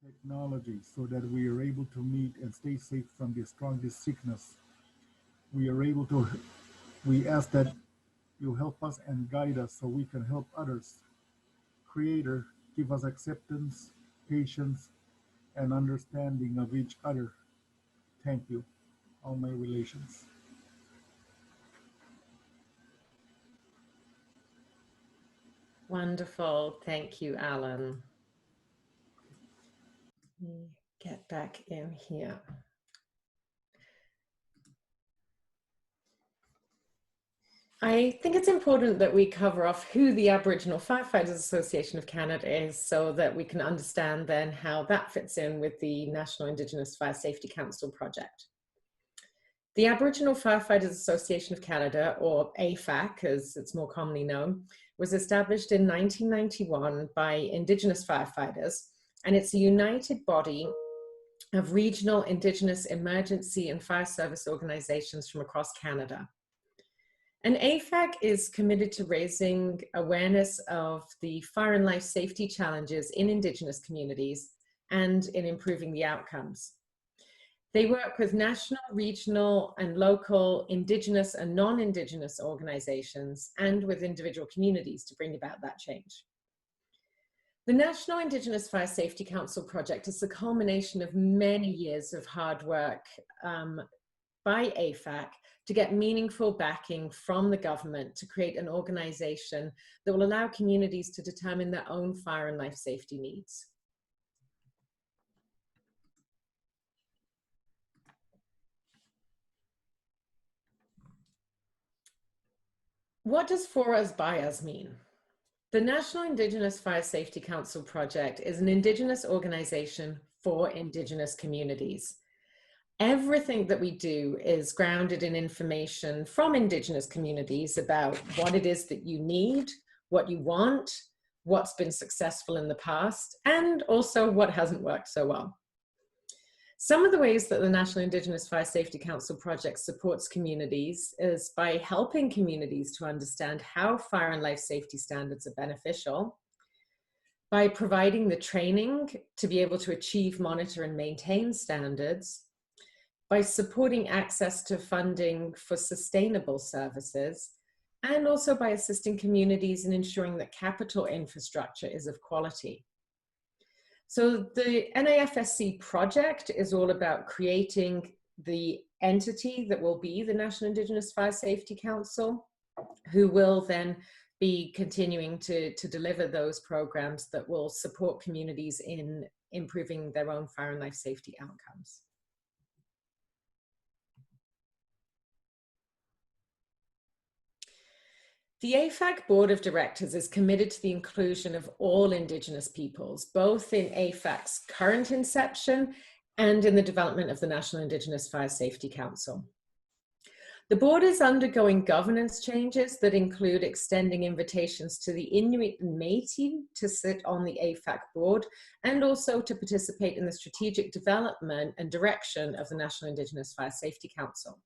technology so that we are able to meet and stay safe from the strongest sickness. We are able to, we ask that you help us and guide us so we can help others. Creator, give us acceptance, patience, and understanding of each other. Thank you, all my relations. Wonderful. Thank you, Alan. Let me get back in here. I think it's important that we cover off who the Aboriginal Firefighters Association of Canada is so that we can understand then how that fits in with the National Indigenous Fire Safety Council project. The Aboriginal Firefighters Association of Canada, or AFAC as it's more commonly known, was established in 1991 by Indigenous firefighters, and it's a united body of regional Indigenous emergency and fire service organizations from across Canada. And AFAC is committed to raising awareness of the fire and life safety challenges in Indigenous communities and in improving the outcomes. They work with national, regional, and local Indigenous and non-Indigenous organizations and with individual communities to bring about that change. The National Indigenous Fire Safety Council project is the culmination of many years of hard work by AFAC to get meaningful backing from the government to create an organization that will allow communities to determine their own fire and life safety needs. What does For Us By Us mean? The National Indigenous Fire Safety Council project is an Indigenous organization for Indigenous communities. Everything that we do is grounded in information from Indigenous communities about what it is that you need, what you want, what's been successful in the past, and also what hasn't worked so well. Some of the ways that the National Indigenous Fire Safety Council project supports communities is by helping communities to understand how fire and life safety standards are beneficial, by providing the training to be able to achieve, monitor, and maintain standards, by supporting access to funding for sustainable services, and also by assisting communities in ensuring that capital infrastructure is of quality. So the NIFSC project is all about creating the entity that will be the National Indigenous Fire Safety Council, who will then be continuing to deliver those programs that will support communities in improving their own fire and life safety outcomes. The AFAC Board of Directors is committed to the inclusion of all Indigenous peoples, both in AFAC's current inception and in the development of the National Indigenous Fire Safety Council. The board is undergoing governance changes that include extending invitations to the Inuit and Métis to sit on the AFAC board and also to participate in the strategic development and direction of the National Indigenous Fire Safety Council.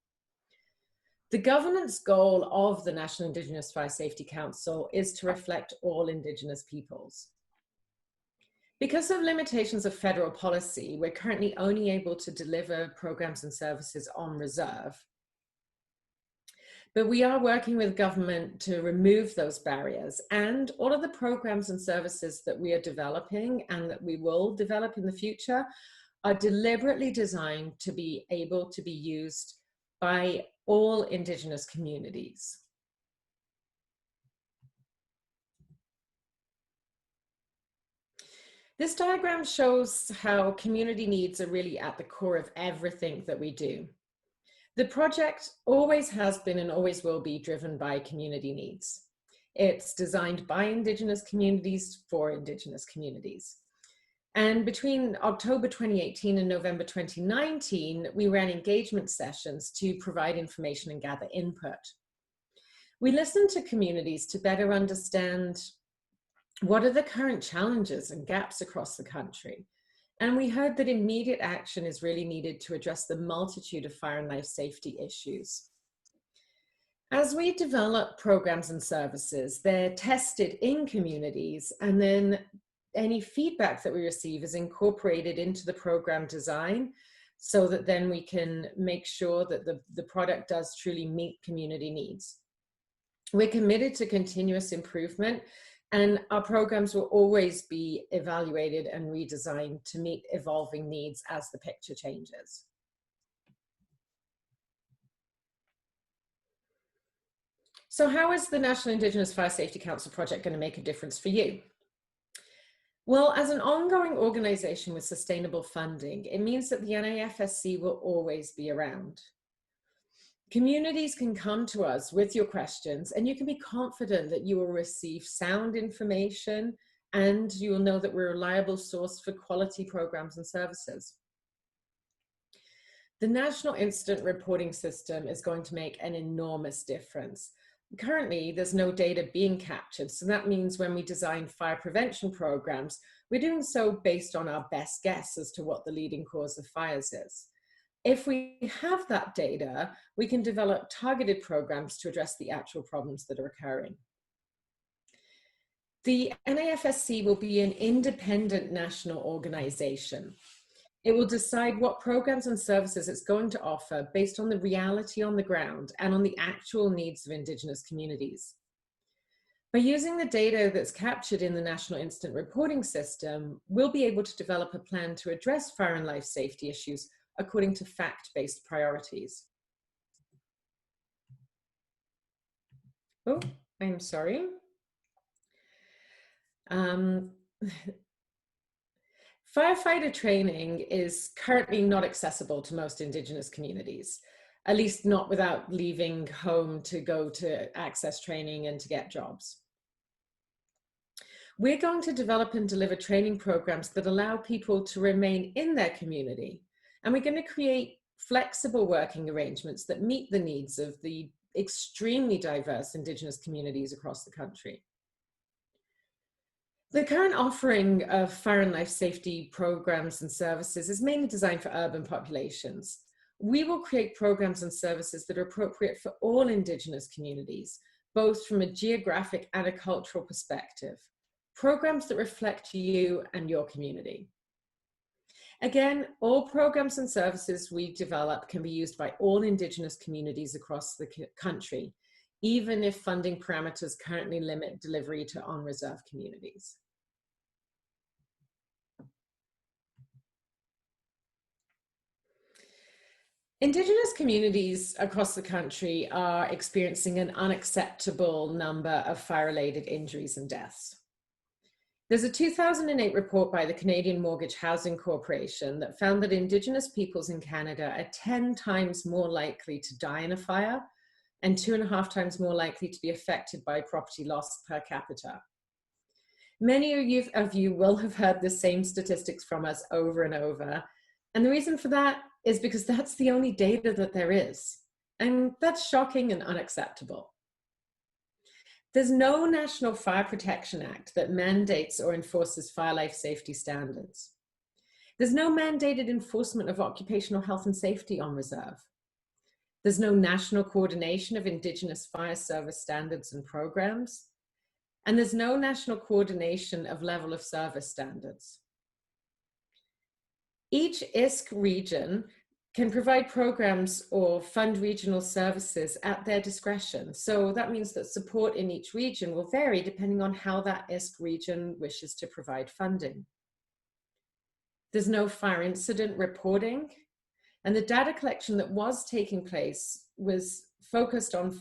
The governance goal of the National Indigenous Fire Safety Council is to reflect all Indigenous peoples. Because of limitations of federal policy, we're currently only able to deliver programs and services on reserve. But we are working with government to remove those barriers, and all of the programs and services that we are developing and that we will develop in the future are deliberately designed to be able to be used by all Indigenous communities. This diagram shows how community needs are really at the core of everything that we do. The project always has been and always will be driven by community needs. It's designed by Indigenous communities for Indigenous communities. And between October 2018 and November 2019, we ran engagement sessions to provide information and gather input. We listened to communities to better understand what are the current challenges and gaps across the country. And we heard that immediate action is really needed to address the multitude of fire and life safety issues. As we develop programs and services, they're tested in communities and then any feedback that we receive is incorporated into the program design, so that then we can make sure that the product does truly meet community needs. We're committed to continuous improvement, and our programs will always be evaluated and redesigned to meet evolving needs as the picture changes. So how is the National Indigenous Fire Safety Council project going to make a difference for you? Well, as an ongoing organization with sustainable funding, it means that the NIFSC will always be around. Communities can come to us with your questions, and you can be confident that you will receive sound information, and you will know that we're a reliable source for quality programs and services. The National Incident Reporting System is going to make an enormous difference. Currently, there's no data being captured, so that means when we design fire prevention programs, we're doing so based on our best guess as to what the leading cause of fires is. If we have that data, we can develop targeted programs to address the actual problems that are occurring. The NIFSC will be an independent national organization. It will decide what programs and services it's going to offer based on the reality on the ground and on the actual needs of Indigenous communities. By using the data that's captured in the National Incident Reporting System, we'll be able to develop a plan to address fire and life safety issues according to fact-based priorities. Oh, I'm sorry. Firefighter training is currently not accessible to most Indigenous communities, at least not without leaving home to go to access training and to get jobs. We're going to develop and deliver training programs that allow people to remain in their community, and we're going to create flexible working arrangements that meet the needs of the extremely diverse Indigenous communities across the country. The current offering of fire and life safety programs and services is mainly designed for urban populations. We will create programs and services that are appropriate for all Indigenous communities, both from a geographic and a cultural perspective. Programs that reflect you and your community. Again, all programs and services we develop can be used by all Indigenous communities across the country, even if funding parameters currently limit delivery to on-reserve communities. Indigenous communities across the country are experiencing an unacceptable number of fire-related injuries and deaths. There's a 2008 report by the Canadian Mortgage Housing Corporation that found that Indigenous peoples in Canada are 10 times more likely to die in a fire and 2.5 times more likely to be affected by property loss per capita. Many of you will have heard the same statistics from us over and over. And the reason for that is because that's the only data that there is. And that's shocking and unacceptable. There's no National Fire Protection Act that mandates or enforces fire life safety standards. There's no mandated enforcement of occupational health and safety on reserve. There's no national coordination of Indigenous fire service standards and programs. And there's no national coordination of level of service standards. Each ISC region can provide programs or fund regional services at their discretion. So that means that support in each region will vary depending on how that ISC region wishes to provide funding. There's no fire incident reporting, and the data collection that was taking place was focused on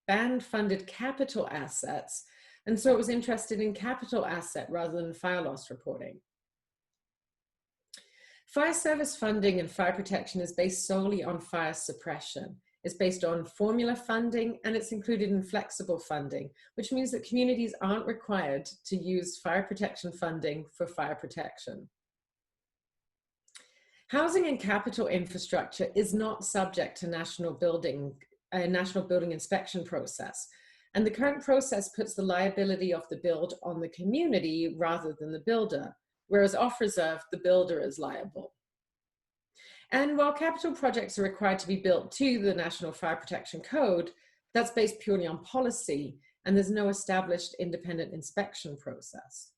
band-funded capital assets, and so it was interested in capital asset rather than fire loss reporting. Fire service funding and fire protection is based solely on fire suppression. It's based on formula funding, and it's included in flexible funding, which means that communities aren't required to use fire protection funding for fire protection. Housing and capital infrastructure is not subject to national building inspection process. And the current process puts the liability of the build on the community rather than the builder, whereas off reserve, the builder is liable. And while capital projects are required to be built to the National Fire Protection Code, that's based purely on policy, and there's no established independent inspection process.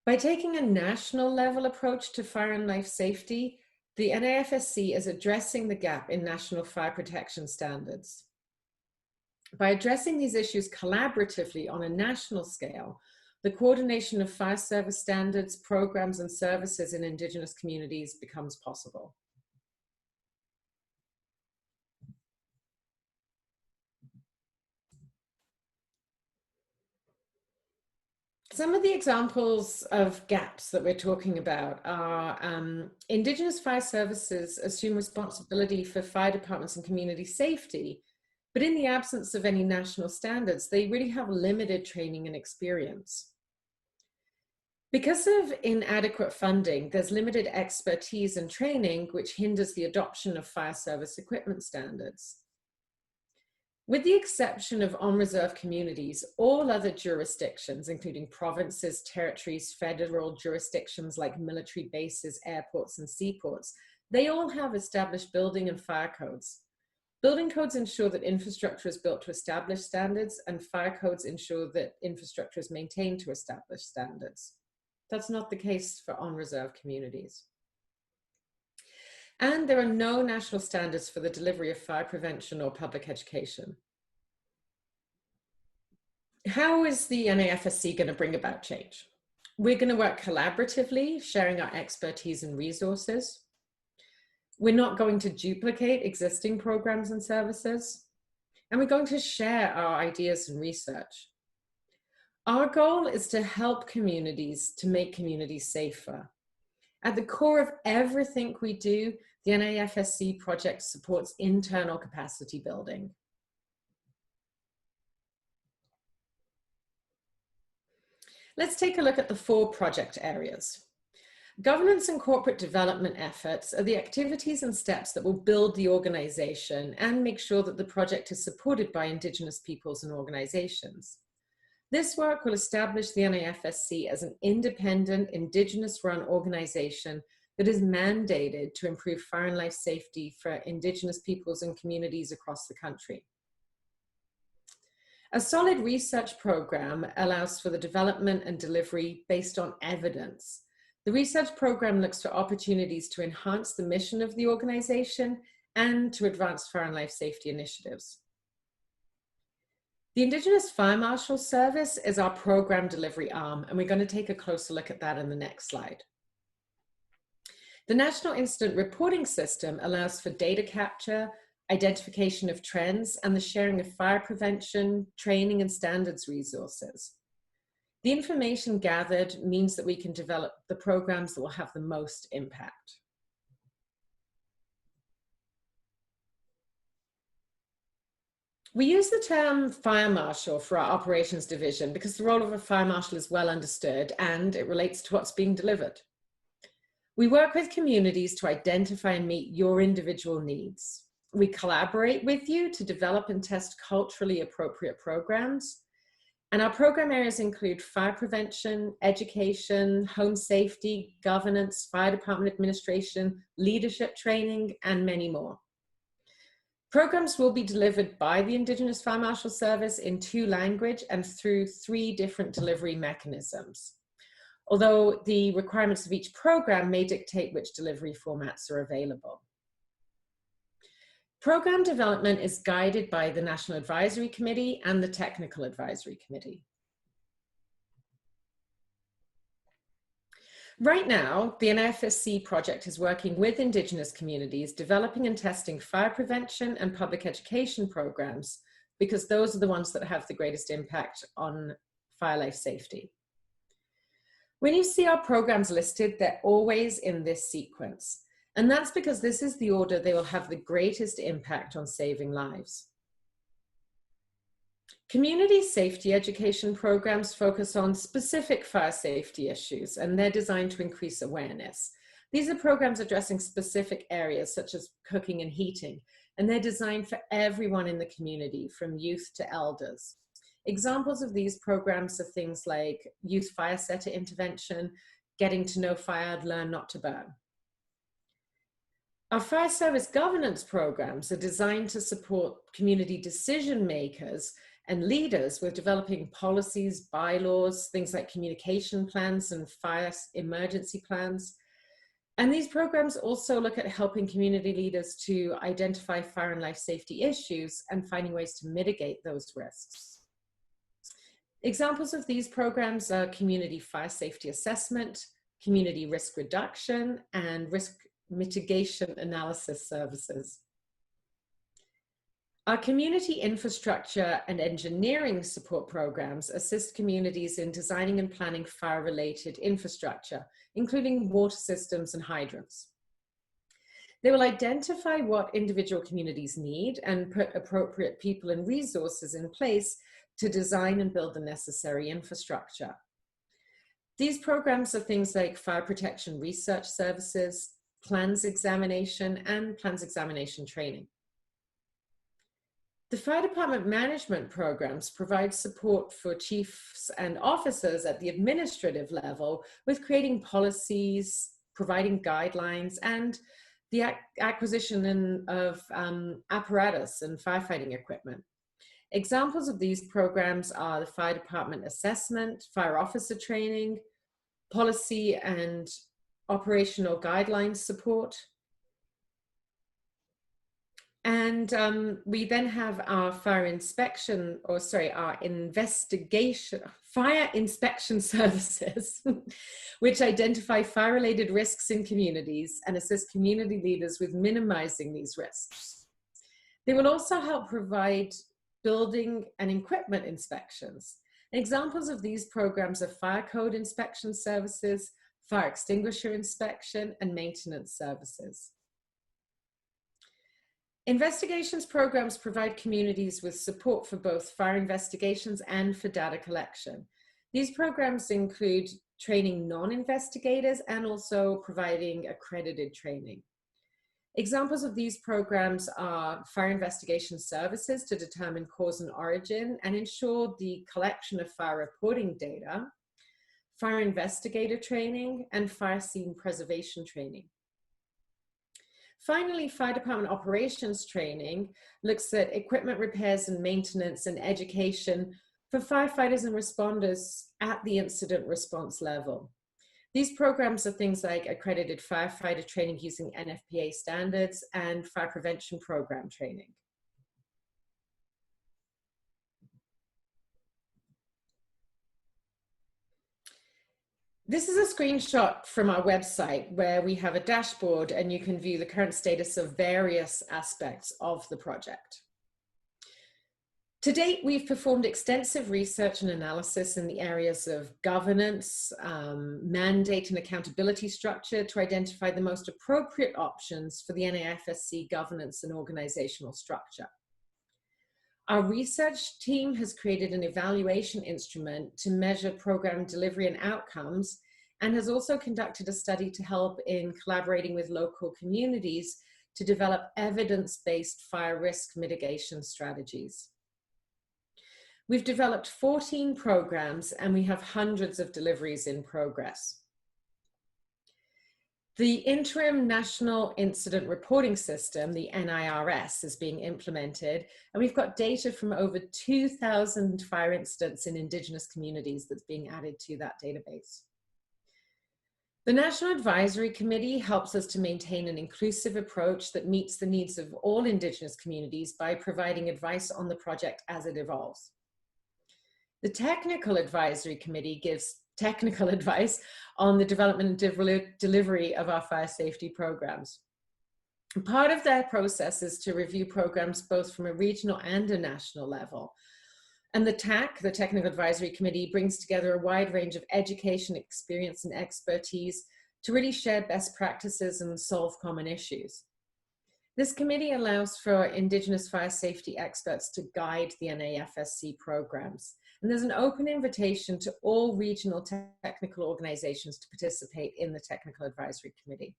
By taking a national level approach to fire and life safety, the NIFSC is addressing the gap in national fire protection standards. By addressing these issues collaboratively on a national scale, the coordination of fire service standards, programs, and services in Indigenous communities becomes possible. Some of the examples of gaps that we're talking about are Indigenous fire services assume responsibility for fire departments and community safety, but in the absence of any national standards, they really have limited training and experience. Because of inadequate funding, there's limited expertise and training, which hinders the adoption of fire service equipment standards. With the exception of on-reserve communities, all other jurisdictions, including provinces, territories, federal jurisdictions like military bases, airports, and seaports, they all have established building and fire codes. Building codes ensure that infrastructure is built to establish standards, and fire codes ensure that infrastructure is maintained to establish standards. That's not the case for on-reserve communities. And there are no national standards for the delivery of fire prevention or public education. How is the NIFSC going to bring about change? We're going to work collaboratively, sharing our expertise and resources. We're not going to duplicate existing programs and services. And we're going to share our ideas and research. Our goal is to help communities to make communities safer. At the core of everything we do, the NIFSC project supports internal capacity building. Let's take a look at the 4 project areas. Governance and corporate development efforts are the activities and steps that will build the organization and make sure that the project is supported by Indigenous peoples and organizations. This work will establish the NIFSC as an independent, Indigenous-run organization that is mandated to improve fire and life safety for Indigenous peoples and communities across the country. A solid research program allows for the development and delivery based on evidence. The research program looks for opportunities to enhance the mission of the organization and to advance fire and life safety initiatives. The Indigenous Fire Marshal Service is our program delivery arm, and we're going to take a closer look at that in the next slide. The National Incident Reporting System allows for data capture, identification of trends, and the sharing of fire prevention, training, and standards resources. The information gathered means that we can develop the programs that will have the most impact. We use the term fire marshal for our operations division because the role of a fire marshal is well understood and it relates to what's being delivered. We work with communities to identify and meet your individual needs. We collaborate with you to develop and test culturally appropriate programs. And our program areas include fire prevention, education, home safety, governance, fire department administration, leadership training, and many more. Programs will be delivered by the Indigenous Fire Marshal Service in 2 languages and through 3 different delivery mechanisms, although the requirements of each program may dictate which delivery formats are available. Program development is guided by the National Advisory Committee and the Technical Advisory Committee. Right now, the NIFSC project is working with Indigenous communities, developing and testing fire prevention and public education programs, because those are the ones that have the greatest impact on fire life safety. When you see our programs listed, they're always in this sequence. And that's because this is the order they will have the greatest impact on saving lives. Community safety education programs focus on specific fire safety issues, and they're designed to increase awareness. These are programs addressing specific areas such as cooking and heating, and they're designed for everyone in the community, from youth to elders. Examples of these programs are things like youth fire setter intervention, getting to know fire, learn not to burn. Our fire service governance programs are designed to support community decision makers and leaders with developing policies, bylaws, things like communication plans and fire emergency plans. And these programs also look at helping community leaders to identify fire and life safety issues and finding ways to mitigate those risks. Examples of these programs are community fire safety assessment, community risk reduction, and risk mitigation analysis services. Our community infrastructure and engineering support programs assist communities in designing and planning fire-related infrastructure, including water systems and hydrants. They will identify what individual communities need and put appropriate people and resources in place to design and build the necessary infrastructure. These programs are things like fire protection research services, plans examination, and plans examination training. The fire department management programs provide support for chiefs and officers at the administrative level with creating policies, providing guidelines, and the acquisition of apparatus and firefighting equipment. Examples of these programs are the fire department assessment, fire officer training, policy and operational guidelines support. And we then have our fire inspection services, which identify fire-related risks in communities and assist community leaders with minimizing these risks. They will also help provide building and equipment inspections. Examples of these programs are fire code inspection services, fire extinguisher inspection, and maintenance services. Investigations programs provide communities with support for both fire investigations and for data collection. These programs include training non-investigators and also providing accredited training. Examples of these programs are fire investigation services to determine cause and origin and ensure the collection of fire reporting data, fire investigator training, and fire scene preservation training. Finally, fire department operations training looks at equipment repairs and maintenance and education for firefighters and responders at the incident response level. These programs are things like accredited firefighter training using NFPA standards and fire prevention program training. This is a screenshot from our website where we have a dashboard and you can view the current status of various aspects of the project. To date, we've performed extensive research and analysis in the areas of governance, mandate and accountability structure to identify the most appropriate options for the NIFSC governance and organizational structure. Our research team has created an evaluation instrument to measure program delivery and outcomes, and has also conducted a study to help in collaborating with local communities to develop evidence-based fire risk mitigation strategies. We've developed 14 programs and we have hundreds of deliveries in progress. The interim National Incident Reporting System, the NIRS, is being implemented, and we've got data from over 2,000 fire incidents in Indigenous communities that's being added to that database. The National Advisory Committee helps us to maintain an inclusive approach that meets the needs of all Indigenous communities by providing advice on the project as it evolves. The Technical Advisory Committee gives technical advice on the development and delivery of our fire safety programs. And part of their process is to review programs both from a regional and a national level. And the TAC, the Technical Advisory Committee, brings together a wide range of education, experience, and expertise to really share best practices and solve common issues. This committee allows for Indigenous fire safety experts to guide the NIFSC programs. And there's an open invitation to all regional technical organizations to participate in the Technical Advisory Committee.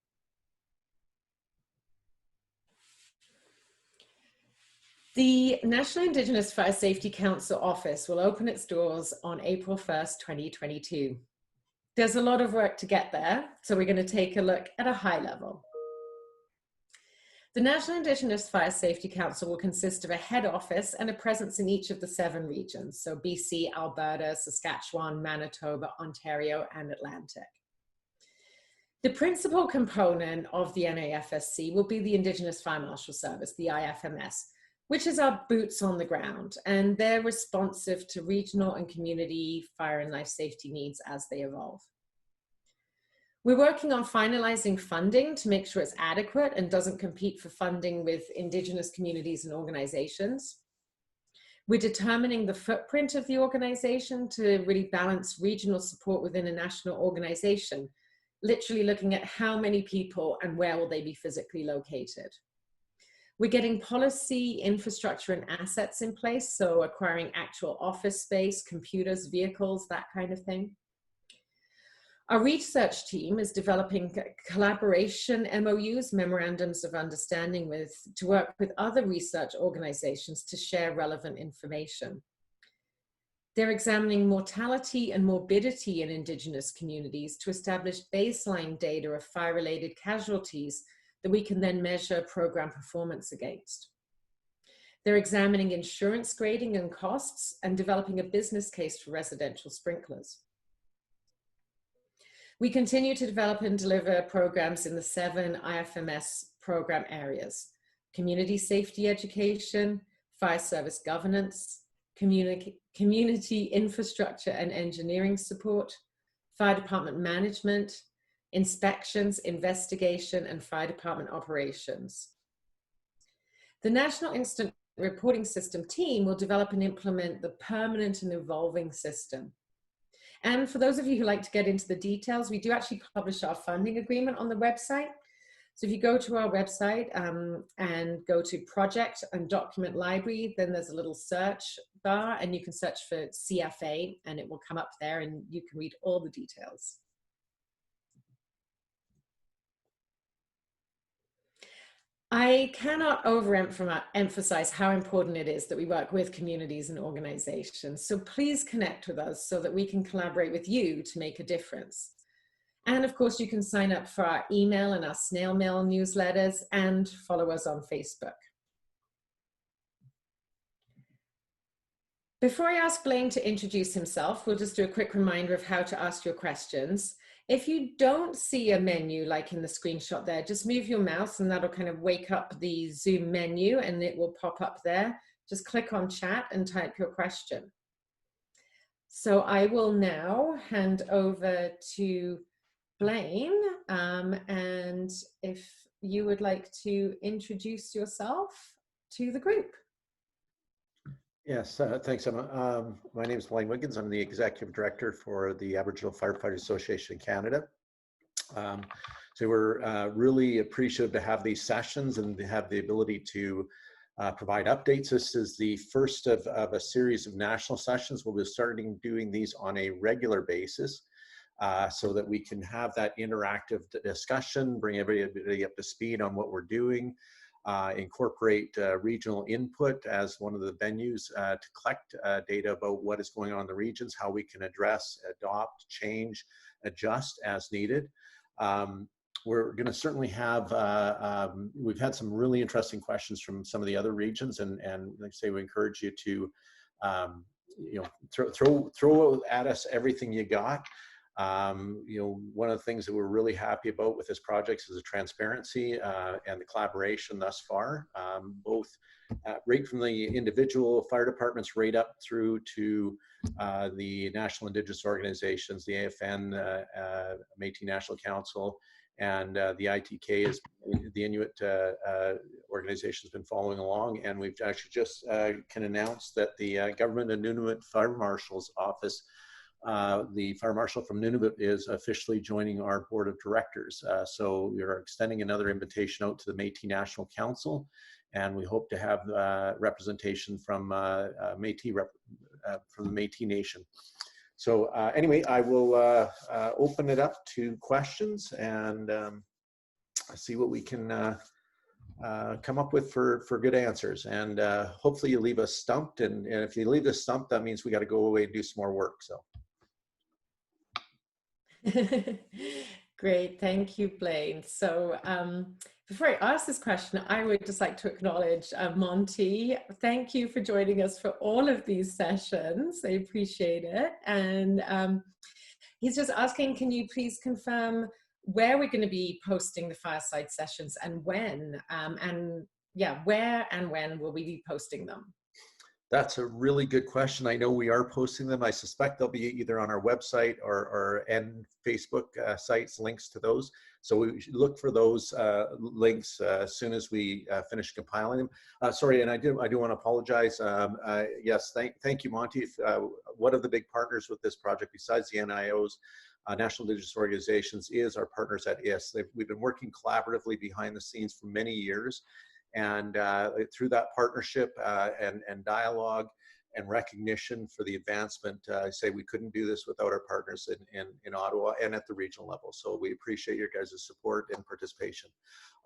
The National Indigenous Fire Safety Council office will open its doors on April 1st, 2022. There's a lot of work to get there, so we're going to take a look at a high level. The National Indigenous Fire Safety Council will consist of a head office and a presence in each of the 7 regions, so BC, Alberta, Saskatchewan, Manitoba, Ontario, and Atlantic. The principal component of the NIFSC will be the Indigenous Fire Marshal Service, the IFMS, which is our boots on the ground, and they're responsive to regional and community fire and life safety needs as they evolve. We're working on finalizing funding to make sure it's adequate and doesn't compete for funding with Indigenous communities and organizations. We're determining the footprint of the organization to really balance regional support within a national organization, literally looking at how many people and where will they be physically located. We're getting policy, infrastructure, and assets in place, so acquiring actual office space, computers, vehicles, that kind of thing. Our research team is developing collaboration MOUs, memorandums of understanding, to work with other research organizations to share relevant information. They're examining mortality and morbidity in Indigenous communities to establish baseline data of fire-related casualties that we can then measure program performance against. They're examining insurance grading and costs and developing a business case for residential sprinklers. We continue to develop and deliver programs in the 7 IFMS program areas: community safety education, fire service governance, community infrastructure and engineering support, fire department management, inspections, investigation, and fire department operations. The National Incident Reporting System team will develop and implement the permanent and evolving system. And for those of you who like to get into the details, we do actually publish our funding agreement on the website. So if you go to our website and go to project and document library, then there's a little search bar and you can search for CFA and it will come up there and you can read all the details. I cannot overemphasize how important it is that we work with communities and organizations. So please connect with us so that we can collaborate with you to make a difference. And of course, you can sign up for our email and our snail mail newsletters and follow us on Facebook. Before I ask Blaine to introduce himself, we'll just do a quick reminder of how to ask your questions. If you don't see a menu like in the screenshot there, just move your mouse and that'll kind of wake up the Zoom menu and it will pop up there. Just click on chat and type your question. So I will now hand over to Blaine, and if you would like to introduce yourself to the group. Yes, thanks, Emma. My name is Blaine Wiggins. I'm the Executive Director for the Aboriginal Firefighters Association in Canada. So we're really appreciative to have these sessions and to have the ability to provide updates. This is the first of a series of national sessions. We'll be starting doing these on a regular basis so that we can have that interactive discussion, bring everybody up to speed on what we're doing, incorporate regional input as one of the venues to collect data about what is going on in the regions, how we can address, adopt, change, adjust as needed. We're going to certainly have, we've had some really interesting questions from some of the other regions, and like I say, we encourage you to, you know, throw at us everything you got. You know, one of the things that we're really happy about with this project is the transparency and the collaboration thus far, both right from the individual fire departments right up through to the National Indigenous Organizations, the AFN, Métis National Council, and the ITK, is the Inuit organization, has been following along. And we've actually just can announce that the Government of Nunavut Fire Marshal's Office, the Fire Marshal from Nunavut, is officially joining our board of directors. So we are extending another invitation out to the Métis National Council, and we hope to have representation from Métis, from the Métis Nation. So anyway, I will open it up to questions and see what we can come up with for good answers. And hopefully you leave us stumped. And if you leave us stumped, that means we got to go away and do some more work. So. Great, thank you, Blaine. So Before I ask this question, I would just like to acknowledge Monty. Thank you for joining us for all of these sessions. I appreciate it. And he's just asking, can you please confirm where we're going to be posting the Fireside sessions and when? And yeah, where and when will we be posting them? That's a really good question. I know we are posting them. I suspect they'll be either on our website and Facebook sites, links to those. So we should look for those links as soon as we finish compiling them. Sorry, and I do want to apologize. Yes, thank you, Monty. One of the big partners with this project, besides the NIOs, National Indigenous Organizations, is our partners at IS. We've been working collaboratively behind the scenes for many years. And through that partnership and dialogue and recognition for the advancement, I say we couldn't do this without our partners in Ottawa and at the regional level. So we appreciate your guys' support and participation.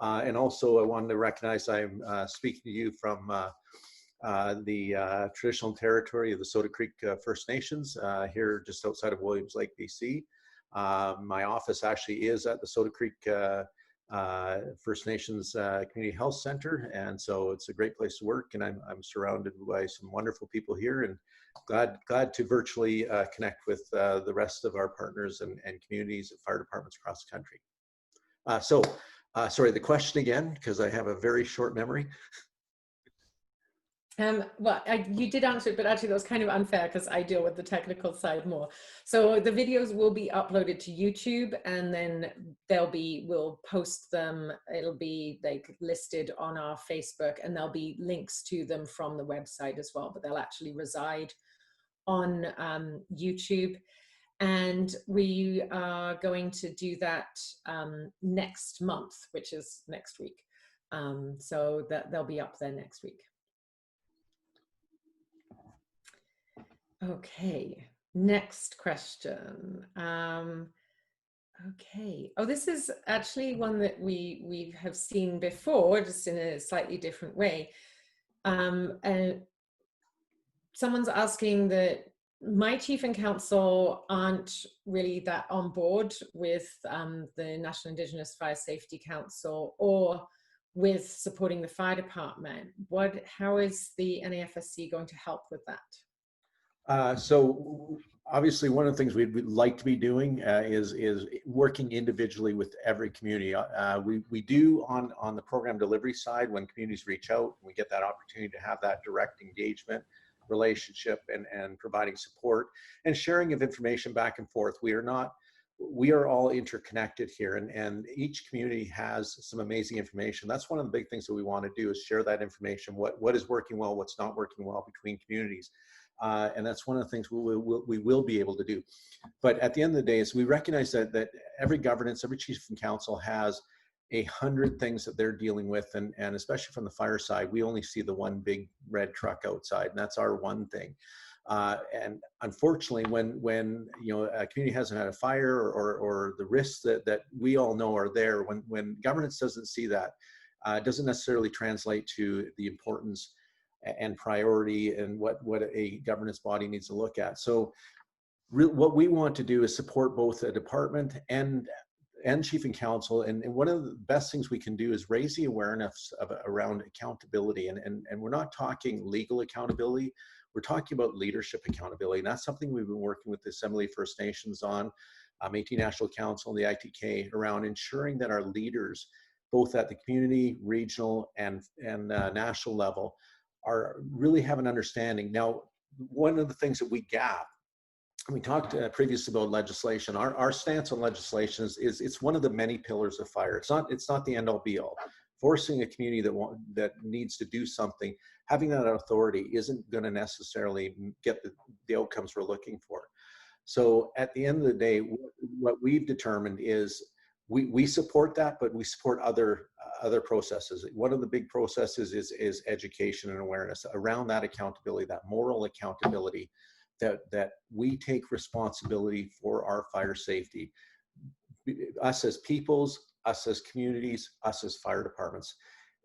And also I wanted to recognize I'm speaking to you from the traditional territory of the Soda Creek First Nations here just outside of Williams Lake, BC. My office actually is at the Soda Creek First Nations Community Health Center, and so it's a great place to work, and I'm surrounded by some wonderful people here, and glad to virtually connect with the rest of our partners and communities at fire departments across the country. Sorry, the question again, because I have a very short memory. Well, you did answer it, but actually that was kind of unfair because I deal with the technical side more. So the videos will be uploaded to YouTube, and then we'll post them. It'll be like listed on our Facebook, and there'll be links to them from the website as well, but they'll actually reside on YouTube. And we are going to do that next month, which is next week. So they'll be up there next week. Okay, next question. Okay, oh, this is actually one that we have seen before, just in a slightly different way. And someone's asking that my chief and council aren't really that on board with the National Indigenous Fire Safety Council or with supporting the fire department. How is the NIFSC going to help with that? So obviously one of the things we'd like to be doing is working individually with every community. We do on the program delivery side, when communities reach out, we get that opportunity to have that direct engagement relationship and providing support and sharing of information back and forth. We are all interconnected here, and each community has some amazing information. That's one of the big things that we want to do, is share that information, what is working well, what's not working well between communities. And that's one of the things we will be able to do. But at the end of the day, is we recognize that every governance, every chief and council has 100 things that they're dealing with, and especially from the fire side, we only see the one big red truck outside, and that's our one thing. And unfortunately, when a community hasn't had a fire or the risks that we all know are there, when governance doesn't see that, it doesn't necessarily translate to the importance and priority and what a governance body needs to look at. So what we want to do is support both a department and chief and council, and one of the best things we can do is raise the awareness around accountability, and we're not talking legal accountability, we're talking about leadership accountability, and that's something we've been working with the Assembly of First Nations on, Métis National Council and the ITK, around ensuring that our leaders, both at the community, regional, and national level, really have an understanding. Now, one of the things that we gap, we talked previously about legislation. Our stance on legislation is it's one of the many pillars of fire. It's not the end all be all. Forcing a community that needs to do something, having that authority isn't going to necessarily get the outcomes we're looking for. So at the end of the day, what we've determined is we support that, but we support other processes. One of the big processes is education and awareness around that accountability, that moral accountability, that we take responsibility for our fire safety, us as peoples, us as communities, us as fire departments.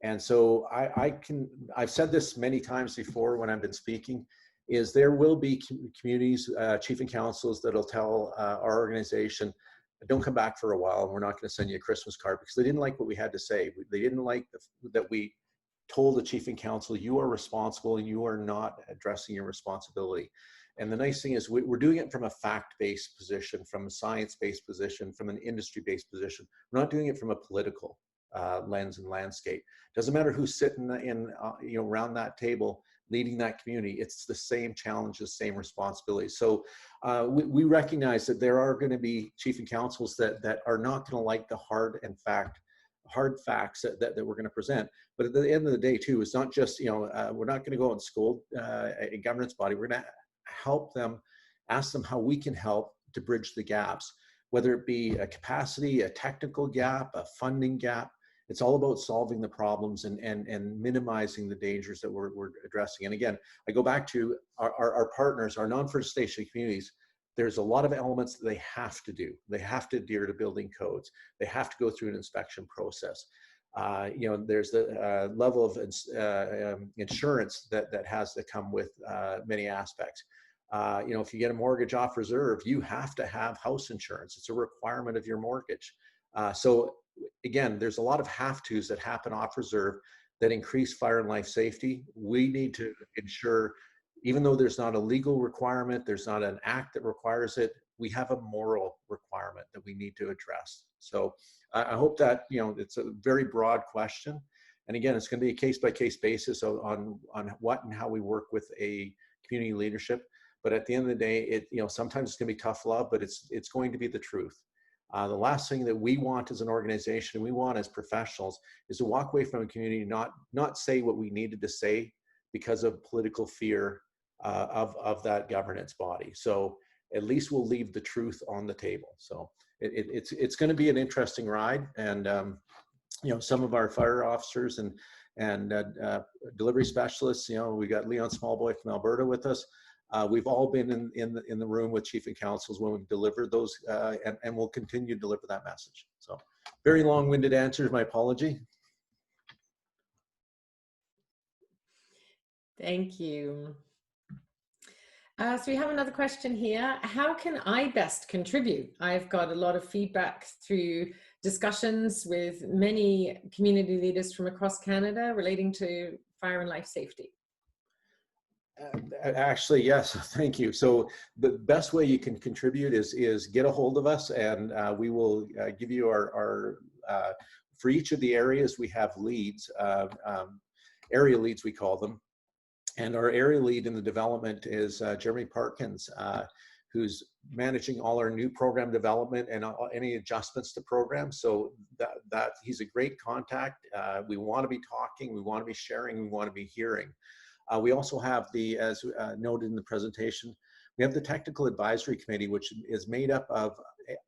And so I've said this many times before when I've been speaking, is there will be communities, chief and councils that'll tell our organization, don't come back for a while, and we're not going to send you a Christmas card, because they didn't like what we had to say. They didn't like that we told the chief and council, you are responsible and you are not addressing your responsibility. And the nice thing is we're doing it from a fact-based position, from a science-based position, from an industry-based position. We're not doing it from a political lens and landscape. Doesn't matter who's sitting in around that table leading that community. It's the same challenges, same responsibilities. So we recognize that there are going to be chief and councils that are not going to like the hard facts that we're going to present. But at the end of the day, too, it's not just, we're not going to go and scold a governance body. We're going to help them, ask them how we can help to bridge the gaps, whether it be a capacity, a technical gap, a funding gap. It's all about solving the problems and minimizing the dangers that we're addressing. And again, I go back to our partners, our non-First Nation communities. There's a lot of elements that they have to do. They have to adhere to building codes. They have to go through an inspection process. There's the level of insurance that has to come with many aspects. If you get a mortgage off reserve, you have to have house insurance. It's a requirement of your mortgage. So again, there's a lot of have-tos that happen off reserve that increase fire and life safety. We need to ensure, even though there's not a legal requirement, there's not an act that requires it, we have a moral requirement that we need to address. So I hope that, it's a very broad question. And again, it's going to be a case-by-case basis on what and how we work with a community leadership. But at the end of the day, sometimes it's going to be tough love, but it's going to be the truth. The last thing that we want as an organization, we want as professionals, is to walk away from a community, not say what we needed to say because of political fear of that governance body. So at least we'll leave the truth on the table. So it's going to be an interesting ride. And some of our fire officers and delivery specialists, we got Leon Smallboy from Alberta with us. We've all been in the room with chief and councils when we've delivered those, and we'll continue to deliver that message. So very long-winded answers, my apology. Thank you. So we have another question here. How can I best contribute? I've got a lot of feedback through discussions with many community leaders from across Canada relating to fire and life safety. Actually, yes, thank you. So the best way you can contribute is get a hold of us, and we will give you our for each of the areas we have leads, area leads we call them. And our area lead in the development is Jeremy Parkins, who's managing all our new program development and any adjustments to programs. So that he's a great contact. We want to be talking, we want to be sharing, we want to be hearing. We also have as noted in the presentation, we have the Technical Advisory Committee, which is made up of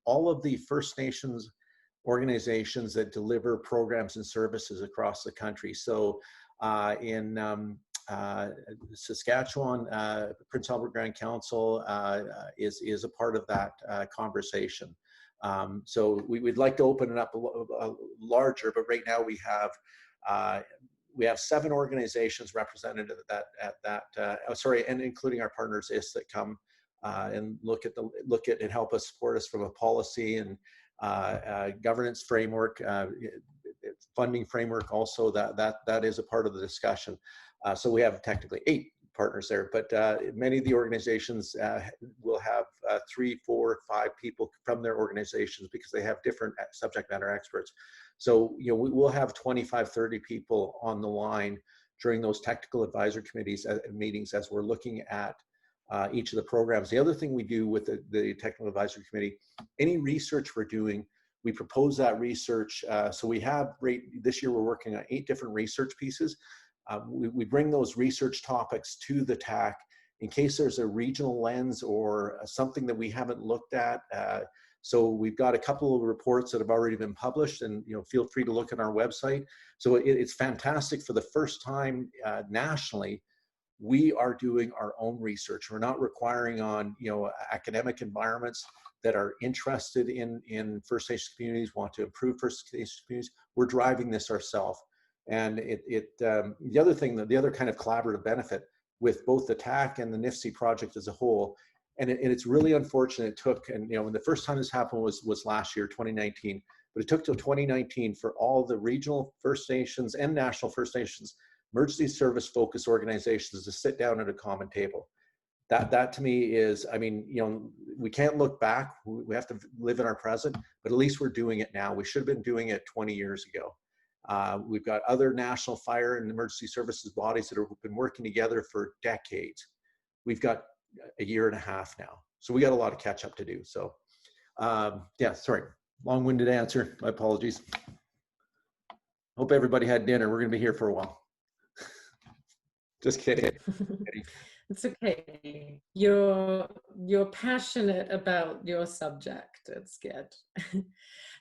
all of the First Nations organizations that deliver programs and services across the country. So in Saskatchewan, Prince Albert Grand Council is a part of that conversation. So we'd like to open it up a larger, but right now we have 7 organizations represented at that and including our partners that come and look at and help us support us from a policy and governance framework, funding framework. Also, that is a part of the discussion. So we have technically 8 partners there, but many of the organizations will have 3, 4, 5 people from their organizations because they have different subject matter experts. So, we will have 25, 30 people on the line during those technical advisory committees meetings as we're looking at each of the programs. The other thing we do with the technical advisory committee, any research we're doing, we propose that research. So we have, this year we're working on 8 different research pieces. We bring those research topics to the TAC in case there's a regional lens or something that we haven't looked at. So we've got a couple of reports that have already been published, and feel free to look at our website. So it's fantastic. For the first time nationally, we are doing our own research. We're not requiring on academic environments that are interested in First Nation communities, want to improve First Nation communities. We're driving this ourselves. And the other thing, the other kind of collaborative benefit with both the TAC and the NIFSC project as a whole, And it's really unfortunate. It took, and when the first time this happened was last year, 2019, but it took till 2019 for all the regional First Nations and national First Nations emergency service focused organizations to sit down at a common table. That to me is, I mean, we can't look back. We have to live in our present, but at least we're doing it now. We should have been doing it 20 years ago. We've got other national fire and emergency services bodies that have been working together for decades. We've got a year and a half now. So we got a lot of catch up to do. So yeah, sorry, long-winded answer. My apologies. Hope everybody had dinner. We're going to be here for a while. Just kidding. It's okay. You're passionate about your subject. It's good.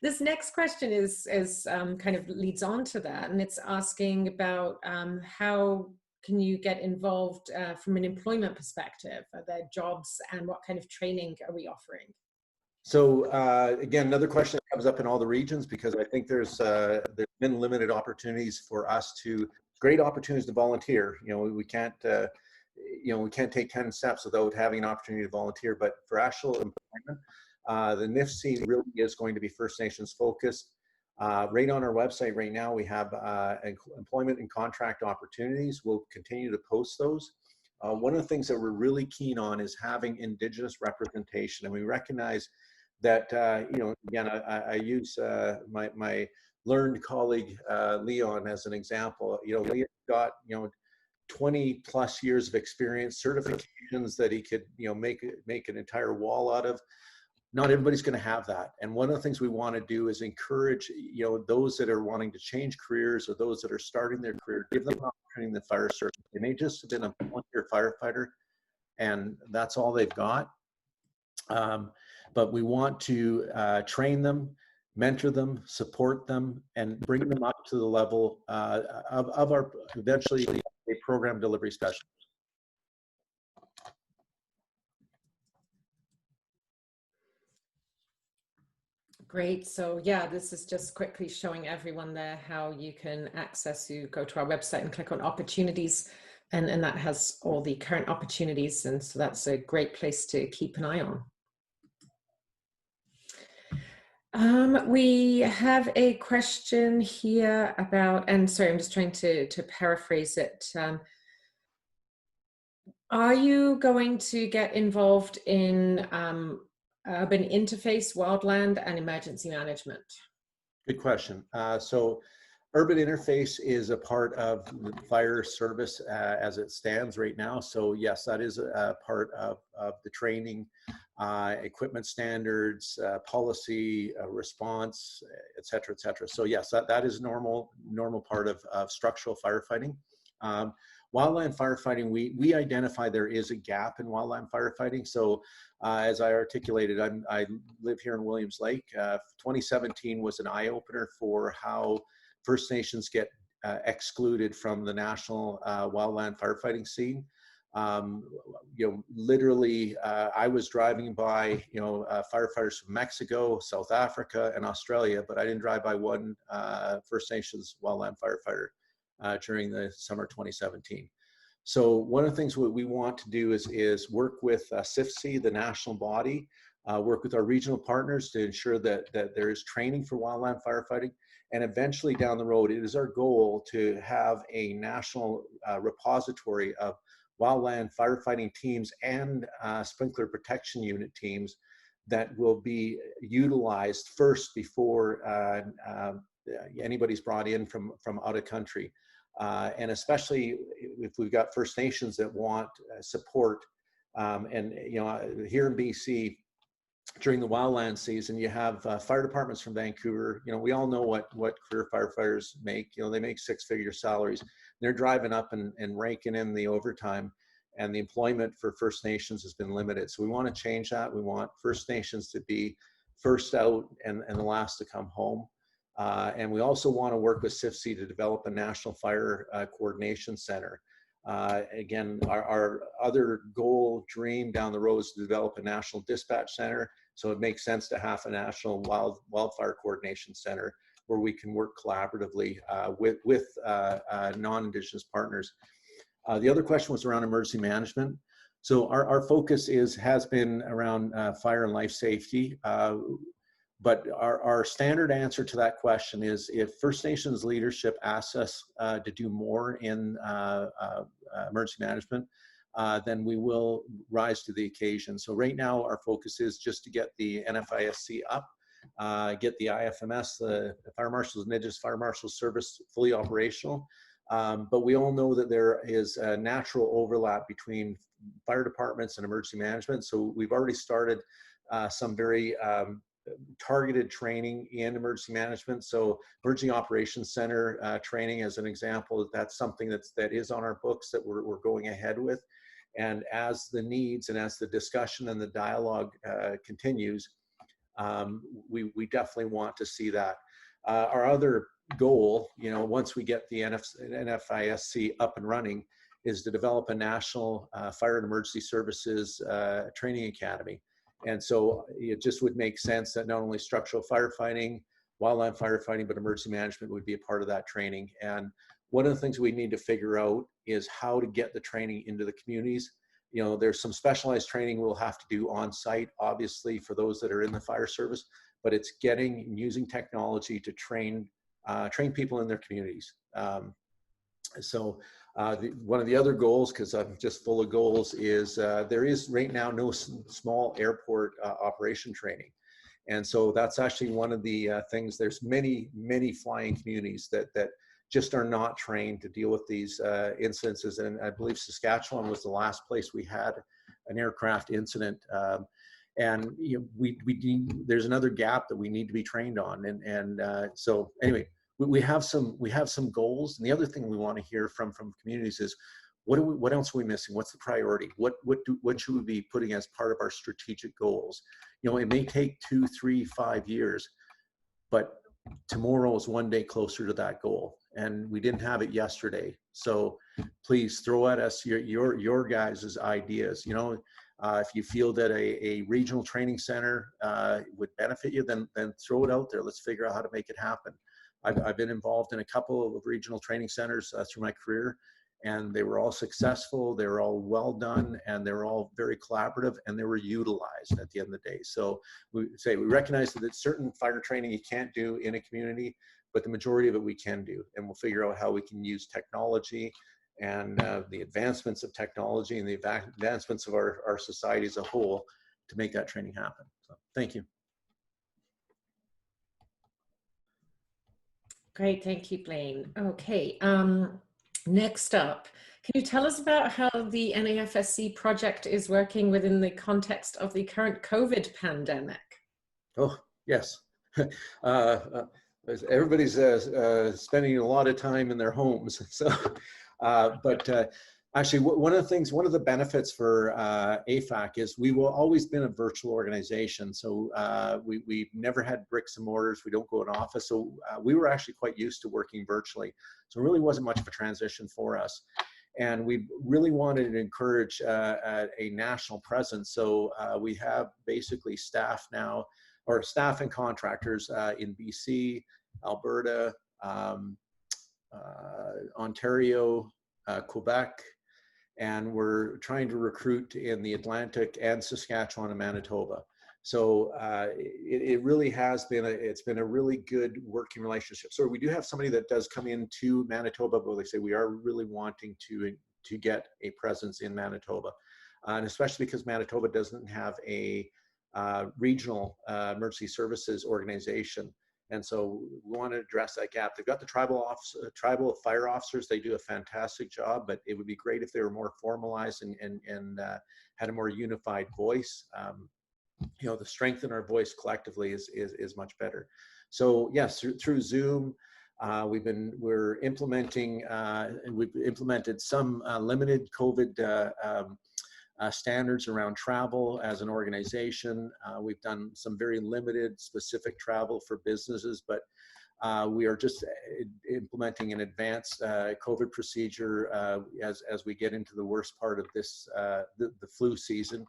This next question is kind of leads on to that, and it's asking about how can you get involved from an employment perspective? Are there jobs, and what kind of training are we offering? So again, another question that comes up in all the regions, because I think there's been limited opportunities for us to, great opportunities to volunteer. We can't we can't take 10 steps without having an opportunity to volunteer. But for actual employment, the NIFSC really is going to be First Nations focused. Right on our website right now, we have employment and contract opportunities. We'll continue to post those. One of the things that we're really keen on is having Indigenous representation, and we recognize that again, I use my learned colleague Leon as an example. Leon got 20 plus years of experience, certifications that he could make an entire wall out of. Not everybody's going to have that. And one of the things we want to do is encourage those that are wanting to change careers, or those that are starting their career, give them an opportunity in the fire service. They may just have been a volunteer firefighter and that's all they've got. But we want to train them, mentor them, support them, and bring them up to the level of our eventually a program delivery specialist. Great. So yeah, this is just quickly showing everyone there how you can access. You go to our website and click on opportunities, and that has all the current opportunities. And so that's a great place to keep an eye on. We have a question here about, and sorry, I'm just trying to paraphrase it. Are you going to get involved in urban interface, wildland, and emergency management? Good question. So urban interface is a part of the fire service as it stands right now. So yes, that is a part of the training, equipment standards, policy, response, et cetera, et cetera. So yes, that is normal part of structural firefighting. Wildland firefighting, we identify there is a gap in wildland firefighting. So as I articulated, I live here in Williams Lake. 2017 was an eye-opener for how First Nations get excluded from the national wildland firefighting scene. Literally, I was driving by, firefighters from Mexico, South Africa, and Australia, but I didn't drive by one First Nations wildland firefighter during the summer 2017. So one of the things what we want to do is work with CIFC, the national body, work with our regional partners to ensure that there is training for wildland firefighting. And eventually down the road, it is our goal to have a national repository of wildland firefighting teams and sprinkler protection unit teams that will be utilized first before anybody's brought in from out of country. And especially if we've got First Nations that want support. And here in BC, during the wildland season, you have fire departments from Vancouver. We all know what career firefighters make. They make six-figure salaries. They're driving up and raking in the overtime, and the employment for First Nations has been limited. So we want to change that. We want First Nations to be first out and the last to come home. And we also want to work with CIFC to develop a national fire coordination center. Again, our other goal, dream down the road is to develop a national dispatch center. So it makes sense to have a national wildfire coordination center where we can work collaboratively with non-Indigenous partners. The other question was around emergency management. So our focus has been around fire and life safety. But our standard answer to that question is, if First Nations leadership asks us to do more in emergency management, then we will rise to the occasion. So right now our focus is just to get the NFISC up, get the IFMS, the Fire Marshals and Indigenous Fire Marshal Service, fully operational. But we all know that there is a natural overlap between fire departments and emergency management. So we've already started some very targeted training in emergency management. So Emergency Operations Center training, as an example, that's something that is on our books that we're going ahead with. And as the needs and as the discussion and the dialogue continues, we definitely want to see that. Our other goal, once we get the NFISC up and running, is to develop a national fire and emergency services training academy. And so it just would make sense that not only structural firefighting, wildland firefighting, but emergency management would be a part of that training. And one of the things we need to figure out is how to get the training into the communities. There's some specialized training we'll have to do on site, obviously, for those that are in the fire service, but it's getting and using technology to train people in their communities. One of the other goals, because I'm just full of goals, is there is right now no small airport operation training. And so that's actually one of the things. There's many flying communities that just are not trained to deal with these incidences. And I believe Saskatchewan was the last place we had an aircraft incident. And there's another gap that we need to be trained on. So anyway, we have some goals. And the other thing we want to hear from communities is, what else are we missing? What's the priority? What should we be putting as part of our strategic goals? It may take 2, 3, 5 years, but tomorrow is one day closer to that goal. And we didn't have it yesterday. So please throw at us your guys' ideas. If you feel that a regional training center would benefit you, then throw it out there. Let's figure out how to make it happen. I've been involved in a couple of regional training centers through my career, and they were all successful. They were all well done, and they were all very collaborative, and they were utilized at the end of the day. So we recognize that certain fire training you can't do in a community, but the majority of it we can do, and we'll figure out how we can use technology and the advancements of technology and the advancements of our society as a whole to make that training happen. So thank you. Great, thank you, Blaine. Okay, next up, can you tell us about how the NIFSC project is working within the context of the current COVID pandemic? Oh, yes. Everybody's spending a lot of time in their homes. So, actually, one of the benefits for AFAC is we will always been a virtual organization. So we've never had bricks and mortars. We don't go in office. So we were actually quite used to working virtually. So it really wasn't much of a transition for us. And we really wanted to encourage a national presence. So we have basically staff now, or staff and contractors in BC, Alberta, Ontario, Quebec, and we're trying to recruit in the Atlantic and Saskatchewan and Manitoba. So it really has been it's been a really good working relationship. So we do have somebody that does come into Manitoba, but like I say, we are really wanting to get a presence in Manitoba, and especially because Manitoba doesn't have a regional emergency services organization. And so we want to address that gap. They've got the tribal fire officers. They do a fantastic job, but it would be great if they were more formalized and had a more unified voice. The strength in our voice collectively is much better. So yes, through Zoom, we've implemented some limited COVID standards around travel as an organization. We've done some very limited specific travel for businesses, but we are just implementing an advanced COVID procedure as we get into the worst part of this, the flu season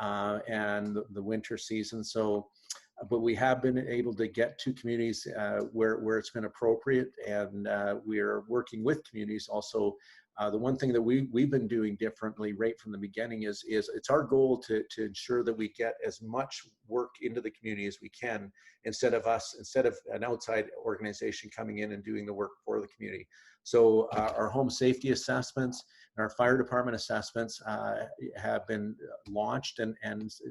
and the winter season. So, but we have been able to get to communities where it's been appropriate, and we are working with communities also The one thing that we've been doing differently right from the beginning is it's our goal to ensure that we get as much work into the community as we can, instead of an outside organization coming in and doing the work for the community. So our home safety assessments and our fire department assessments have been launched, and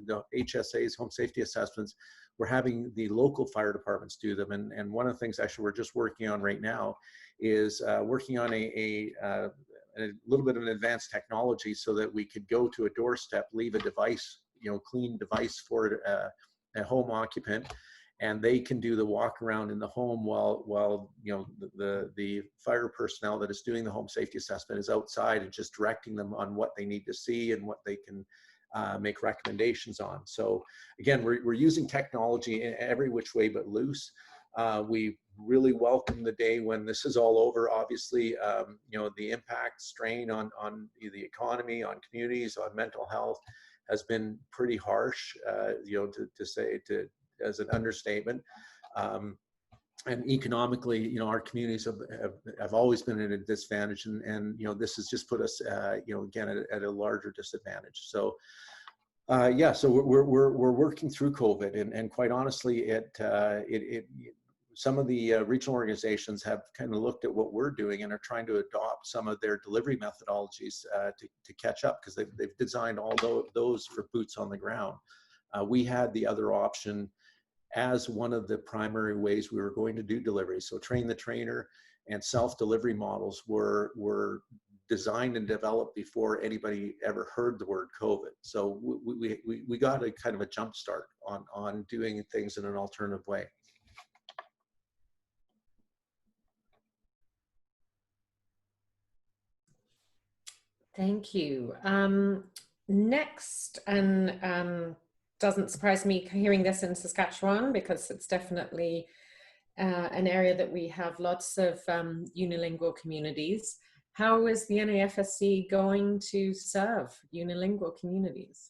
the HSA's home safety assessments, we're having the local fire departments do them. And one of the things actually we're just working on right now is working on a little bit of an advanced technology so that we could go to a doorstep, leave a device, clean device for a home occupant, and they can do the walk around in the home while the fire personnel that is doing the home safety assessment is outside and just directing them on what they need to see and what they can make recommendations on. So again, we're using technology in every which way but loose. We really welcome the day when this is all over. Obviously, the impact, strain on the economy, on communities, on mental health has been pretty harsh, to say as an understatement. And economically, our communities have always been at a disadvantage, and this has just put us, again, at a larger disadvantage. So, so we're working through COVID, and quite honestly, some of the regional organizations have kind of looked at what we're doing and are trying to adopt some of their delivery methodologies to catch up, because they've designed all those for boots on the ground. We had the other option as one of the primary ways we were going to do delivery. So train the trainer and self-delivery models were designed and developed before anybody ever heard the word COVID. So we got a kind of a jump start on doing things in an alternative way. Thank you. Next, and doesn't surprise me hearing this in Saskatchewan, because it's definitely an area that we have lots of unilingual communities. How is the NIFSC going to serve unilingual communities?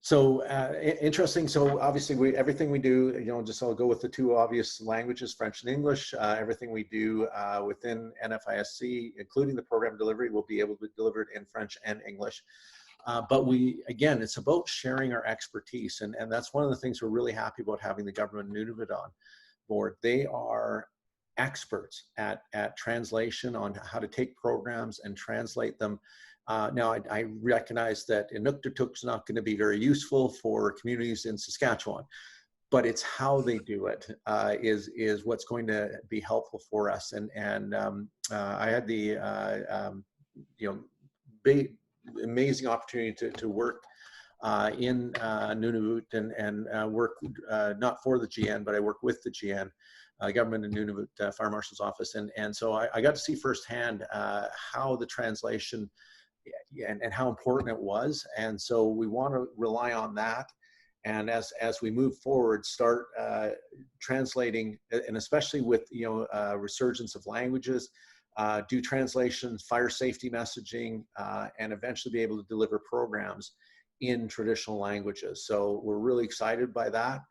So interesting. So obviously, everything we do, I'll go with the two obvious languages, French and English. Everything we do within NFISC, including the program delivery, will be able to be delivered in French and English. But again, it's about sharing our expertise. And that's one of the things we're really happy about having the government of Nunavut on board. They are experts at translation, on how to take programs and translate them. Now, I recognize that Inuktitut is not going to be very useful for communities in Saskatchewan, but it's how they do it is what's going to be helpful for us. And I had the big, amazing opportunity to work in Nunavut and work not for the GN, but I work with the GN, Government of Nunavut Fire Marshal's Office. And so I got to see firsthand how the translation and how important it was. And so we want to rely on that. And as we move forward, start translating, and especially with resurgence of languages, do translations, fire safety messaging, and eventually be able to deliver programs in traditional languages. So we're really excited by that,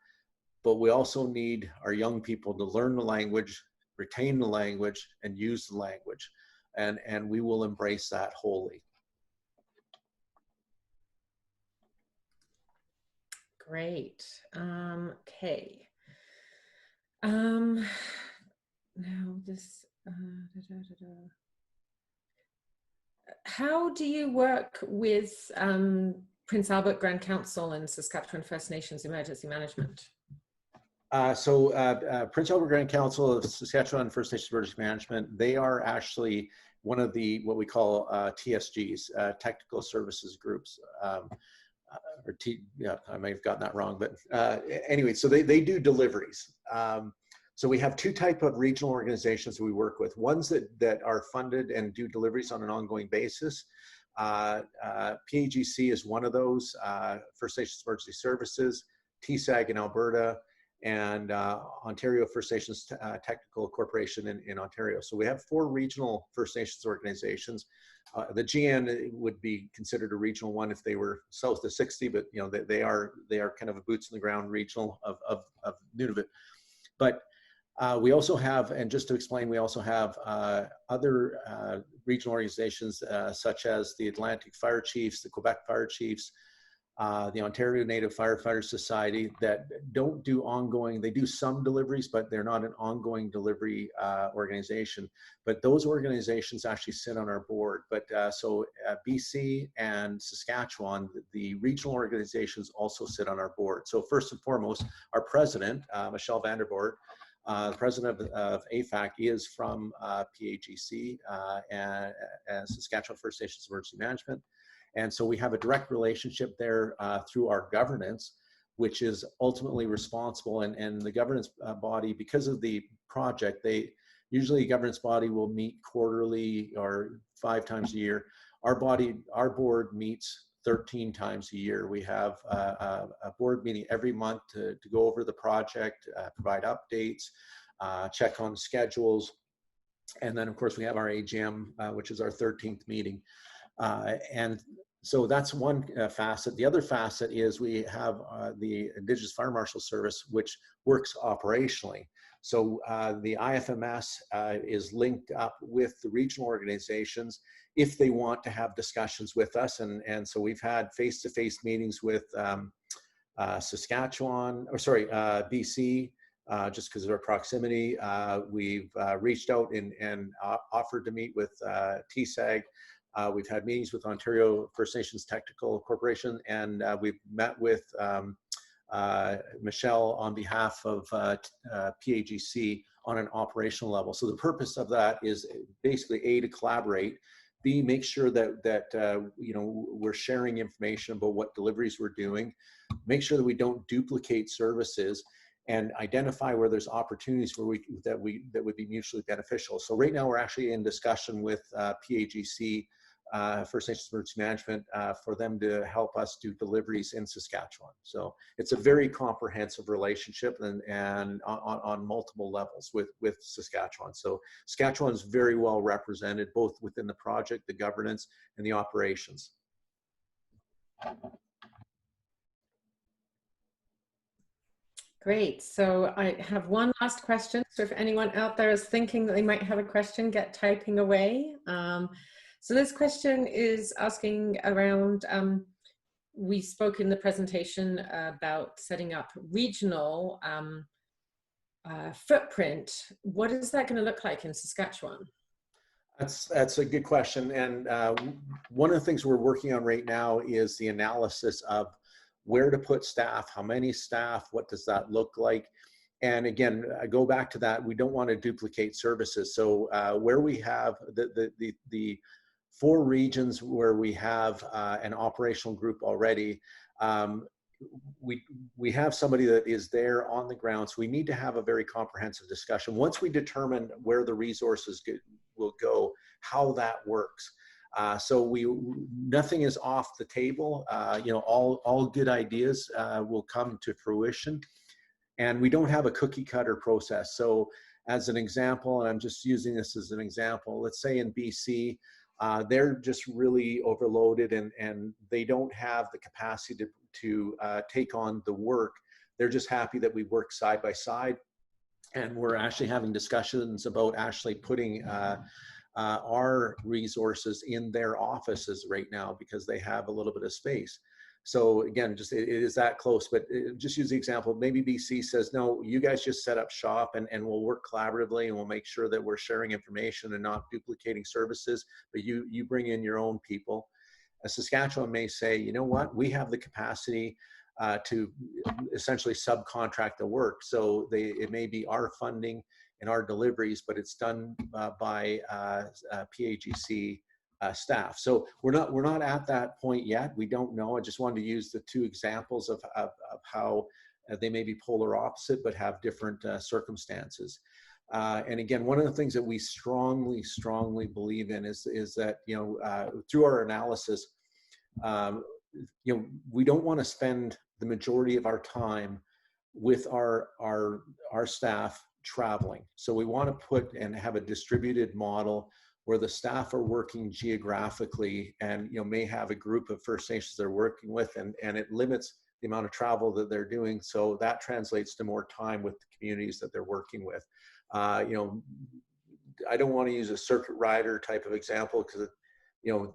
but we also need our young people to learn the language, retain the language, and use the language. And we will embrace that wholly. Great. Okay. Now this. How do you work with Prince Albert Grand Council and Saskatchewan First Nations Emergency Management? Prince Albert Grand Council of Saskatchewan First Nations Emergency Management, they are actually one of the, what we call TSGs, Technical Services Groups. I may have gotten that wrong, but anyway, so they do deliveries. So we have two types of regional organizations we work with. Ones that are funded and do deliveries on an ongoing basis. PAGC is one of those, First Nations Emergency Services, TSAG in Alberta, and Ontario First Nations Technical Corporation in Ontario. So we have 4 regional First Nations organizations. The GN would be considered a regional one if they were south of 60, but they are kind of a boots on the ground regional of Nunavut. But We also have, and just to explain, we also have other regional organizations such as the Atlantic Fire Chiefs, the Quebec Fire Chiefs, the Ontario Native Firefighters Society that don't do ongoing, they do some deliveries, but they're not an ongoing delivery organization. But those organizations actually sit on our board. But so BC and Saskatchewan, the regional organizations also sit on our board. So first and foremost, our president, Michelle Vandervoort, the president of AFAC, is from PAGC and Saskatchewan First Nations Emergency Management. And so we have a direct relationship there through our governance, which is ultimately responsible. And the governance body, because of the project, usually a governance body will meet quarterly or 5 times a year. Our board meets 13 times a year. We have a board meeting every month to go over the project, provide updates, check on schedules. And then of course we have our AGM, which is our 13th meeting. And so that's one facet. The other facet is we have the Indigenous Fire Marshal Service, which works operationally. So the IFMS is linked up with the regional organizations if they want to have discussions with us. And so we've had face-to-face meetings with Saskatchewan, or sorry, BC, just because of our proximity. We've reached out and offered to meet with TSAG. We've had meetings with Ontario First Nations Technical Corporation, and we've met with Michelle on behalf of PAGC on an operational level. So the purpose of that is basically A, to collaborate, B, make sure that you know, we're sharing information about what deliveries we're doing, make sure that we don't duplicate services, and identify where there's opportunities where that would be mutually beneficial. So right now we're actually in discussion with PAGC, First Nations Emergency Management, for them to help us do deliveries in Saskatchewan. So it's a very comprehensive relationship and on multiple levels with Saskatchewan. So Saskatchewan is very well represented both within the project, the governance, and the operations. Great. So I have one last question. So if anyone out there is thinking that they might have a question, get typing away. So this question is asking around, we spoke in the presentation about setting up regional footprint. What is that going to look like in Saskatchewan? That's a good question. And one of the things we're working on right now is the analysis of where to put staff, how many staff, what does that look like? And again, I go back to that, we don't want to duplicate services. So where we have the 4 regions where we have an operational group already, we have somebody that is there on the ground. So we need to have a very comprehensive discussion. Once we determine where the resources will go, how that works. So nothing is off the table. You know, all good ideas will come to fruition, and we don't have a cookie cutter process. So as an example, and I'm just using this as an example, let's say in BC, they're just really overloaded and they don't have the capacity to take on the work. They're just happy that we work side by side, and we're actually having discussions about actually putting our resources in their offices right now because they have a little bit of space. So again, just it is that close, but just use the example, maybe BC says, no, you guys just set up shop and we'll work collaboratively and we'll make sure that we're sharing information and not duplicating services, but you bring in your own people. Saskatchewan may say, you know what, we have the capacity to essentially subcontract the work. So it may be our funding and our deliveries, but it's done by PAGC staff. So we're not at that point yet. We don't know. I just wanted to use the 2 examples of how they may be polar opposite, but have different circumstances. And again, one of the things that we strongly believe in is that, you know, through our analysis, you know, we don't want to spend the majority of our time with our staff traveling. So we want to put and have a distributed model where the staff are working geographically and, you know, may have a group of First Nations they're working with, and it limits the amount of travel that they're doing. So that translates to more time with the communities that they're working with. You know, I don't want to use a circuit rider type of example because, you know,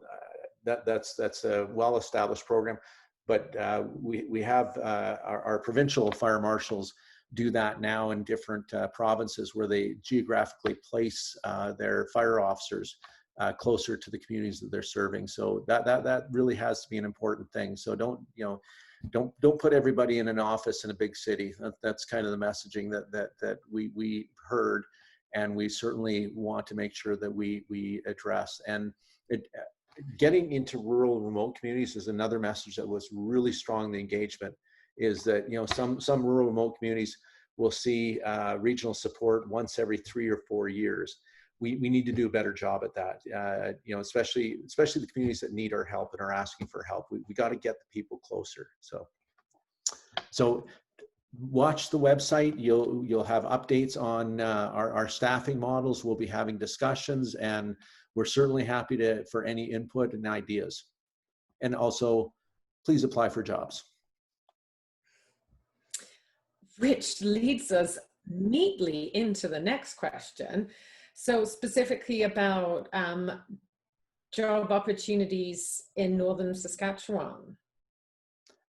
that's a well-established program. But we have our provincial fire marshals do that now in different provinces where they geographically place their fire officers closer to the communities that they're serving. So that really has to be an important thing. So don't put everybody in an office in a big city. That's kind of the messaging that we heard, and we certainly want to make sure that we address. And getting into rural and remote communities is another message that was really strong in the engagement, is that, you know, some rural remote communities will see regional support once every 3 or 4 years. We need to do a better job at that, you know, especially the communities that need our help and are asking for help. We got to get the people closer. So watch the website. You'll have updates on our staffing models. We'll be having discussions, and we're certainly happy for any input and ideas. And also, please apply for jobs. Which leads us neatly into the next question. So specifically about job opportunities in Northern Saskatchewan.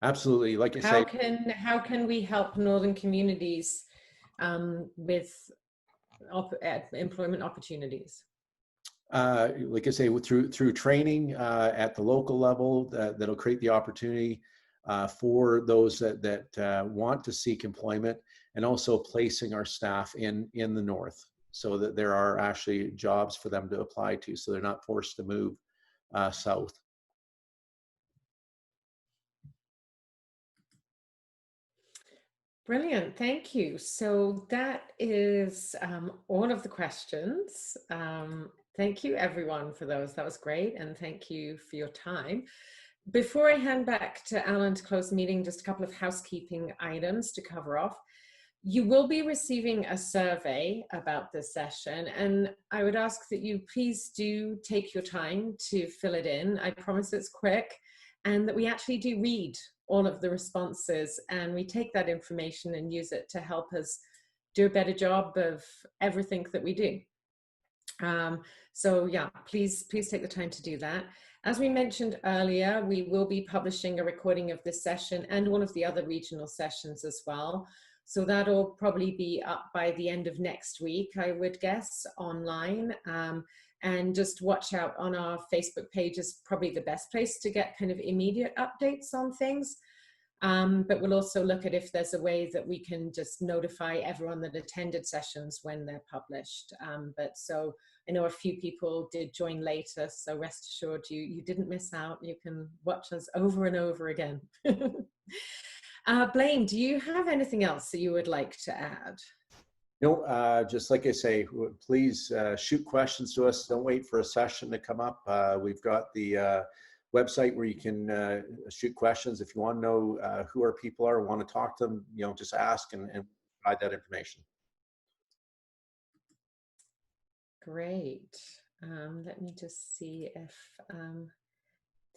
Absolutely. Like I say, how can we help Northern communities with employment opportunities? Like I say, through training at the local level, that'll create the opportunity for those that want to seek employment, and also placing our staff in the north, so that there are actually jobs for them to apply to, so they're not forced to move south. Brilliant, thank you. So that is all of the questions. Thank you everyone for those, that was great, and thank you for your time. Before I hand back to Alan to close the meeting, just a couple of housekeeping items to cover off. You will be receiving a survey about this session, and I would ask that you please do take your time to fill it in. I promise it's quick, and that we actually do read all of the responses, and we take that information and use it to help us do a better job of everything that we do. So yeah, please take the time to do that. As we mentioned earlier, we will be publishing a recording of this session and one of the other regional sessions as well. So that'll probably be up by the end of next week, I would guess, online. And just watch out on our Facebook page is probably the best place to get kind of immediate updates on things. But we'll also look at if there's a way that we can just notify everyone that attended sessions when they're published. But so I know a few people did join later, so rest assured you didn't miss out. You can watch us over and over again. Blaine, do you have anything else that you would like to add? No, just like I say, please shoot questions to us. Don't wait for a session to come up. We've got the website where you can shoot questions. If you want to know who our people are, want to talk to them, you know, just ask and provide that information. Great. Let me just see if,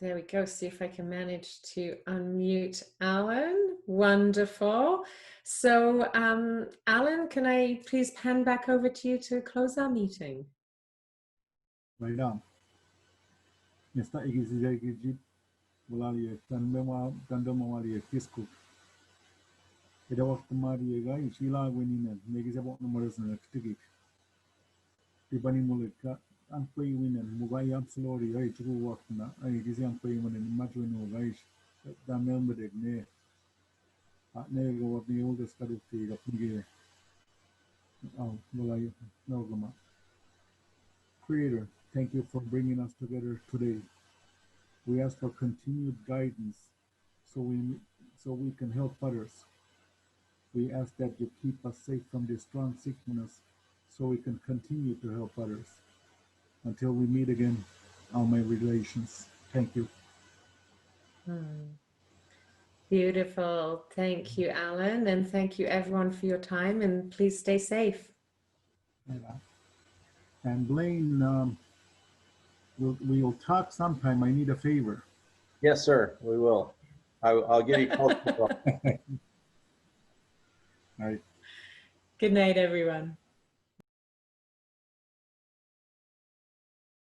there we go, see if I can manage to unmute Alan. Wonderful. So Alan, can I please pan back over to you to close our meeting? Right on. Nesta igizigit mulali kandamawali fisku. Ida waktu mari gai shila winina negizabok numerous na tigik. Tibani mulika ang pay winan mugay absolori ay chuku waktu na ay gizi ang pay winan matwino gai damel medegne. Ne go ni oldest kadukti gapnige. Mulay no gama. Creator, thank you for bringing us together today. We ask for continued guidance so we can help others. We ask that you keep us safe from this strong sickness so we can continue to help others. Until we meet again, all my relations. Thank you. Beautiful. Thank you, Alan. And thank you everyone for your time, and please stay safe. And Blaine, we'll talk sometime. I need a favor. Yes, sir. We will. I'll give you a call. All right. Good night, everyone.